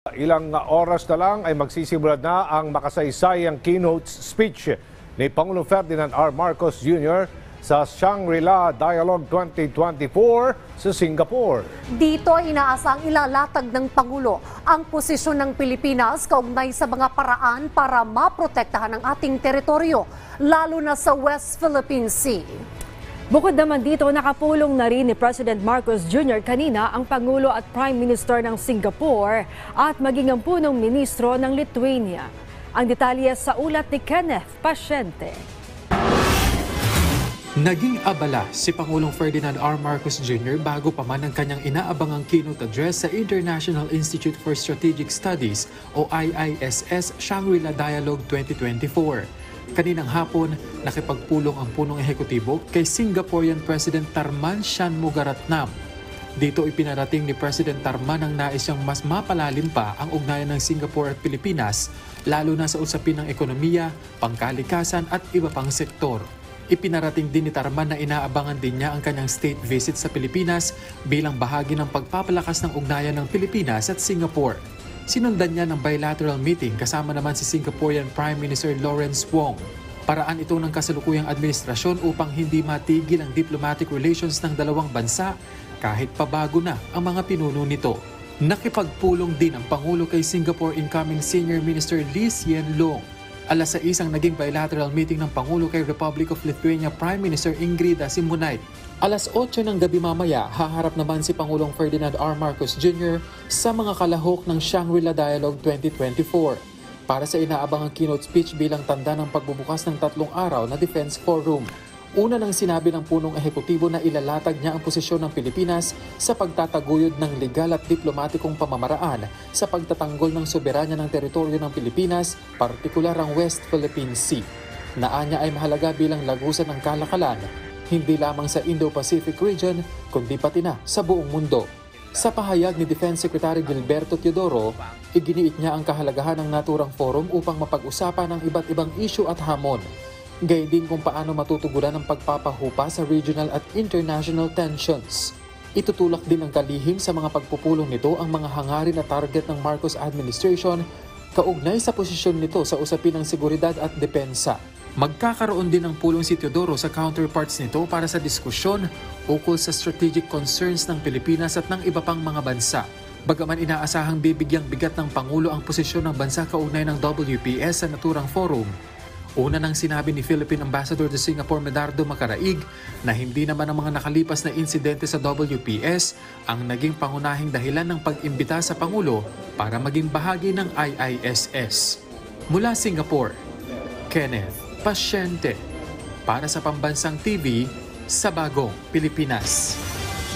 Ilang oras na lang ay magsisimula na ang makasaysayang keynote speech ni Pangulong Ferdinand R. Marcos Jr. sa Shangri-La Dialogue 2024 sa Singapore. Dito inaasang ilalatag ng Pangulo ang posisyon ng Pilipinas kaugnay sa mga paraan para maprotektahan ang ating teritoryo, lalo na sa West Philippine Sea. Bukod naman dito, nakapulong na rin ni President Marcos Jr. kanina ang Pangulo at Prime Minister ng Singapore at maging ang punong ministro ng Lithuania. Ang detalye sa ulat ni Kenneth Pasyente. Naging abala si Pangulong Ferdinand R. Marcos Jr. bago pa man ang kanyang inaabangang keynote address sa International Institute for Strategic Studies o IISS Shangri-La Dialogue 2024. Kaninang hapon, nakipagpulong ang punong ehekutibo kay Singaporean President Tharman Shanmugaratnam. Dito ipinarating ni President Tharman ang nais niyang mas mapalalim pa ang ugnayan ng Singapore at Pilipinas, lalo na sa usapin ng ekonomiya, pangkalikasan at iba pang sektor. Ipinarating din ni Tharman na inaabangan din niya ang kanyang state visit sa Pilipinas bilang bahagi ng pagpapalakas ng ugnayan ng Pilipinas at Singapore. Sinundan niya ng bilateral meeting kasama naman si Singaporean Prime Minister Lawrence Wong. Paraan ito ng kasalukuyang administrasyon upang hindi matigil ang diplomatic relations ng dalawang bansa kahit pabago na ang mga pinuno nito. Nakipagpulong din ang Pangulo kay Singapore incoming Senior Minister Lee Hsien Loong. Alas 6 ang naging bilateral meeting ng Pangulo kay Republic of Lithuania Prime Minister Ingrida Šimonytė. Alas 8 ng gabi mamaya, haharap naman si Pangulong Ferdinand R. Marcos Jr. sa mga kalahok ng Shangri-La Dialogue 2024 para sa inaabangang keynote speech bilang tanda ng pagbubukas ng 3 araw na Defense Forum. Una nang sinabi ng punong ehekutibo na ilalatag niya ang posisyon ng Pilipinas sa pagtataguyod ng legal at diplomatikong pamamaraan sa pagtatanggol ng soberanya ng teritoryo ng Pilipinas, partikular ang West Philippine Sea. Naanya ay mahalaga bilang lagusan ng kalakalan, hindi lamang sa Indo-Pacific region, kundi pati na sa buong mundo. Sa pahayag ni Defense Secretary Gilberto Teodoro, iginiit niya ang kahalagahan ng naturang forum upang mapag-usapan ang iba't ibang issue at hamon. Gayon din kung paano matutugunan ang pagpapahupa sa regional at international tensions. Itutulak din ang kalihim sa mga pagpupulong nito ang mga hangarin na target ng Marcos administration kaugnay sa posisyon nito sa usapin ng seguridad at depensa. Magkakaroon din ng pulong si Teodoro sa counterparts nito para sa diskusyon ukol sa strategic concerns ng Pilipinas at ng iba pang mga bansa. Bagaman inaasahang bibigyang bigat ng Pangulo ang posisyon ng bansa kaugnay ng WPS sa naturang forum, una nang sinabi ni Philippine Ambassador to Singapore Medardo Macaraig na hindi naman ang mga nakalipas na insidente sa WPS ang naging pangunahing dahilan ng pag-imbita sa Pangulo para maging bahagi ng IISS. Mula Singapore, Kenneth Pasyente para sa Pambansang TV sa Bagong Pilipinas.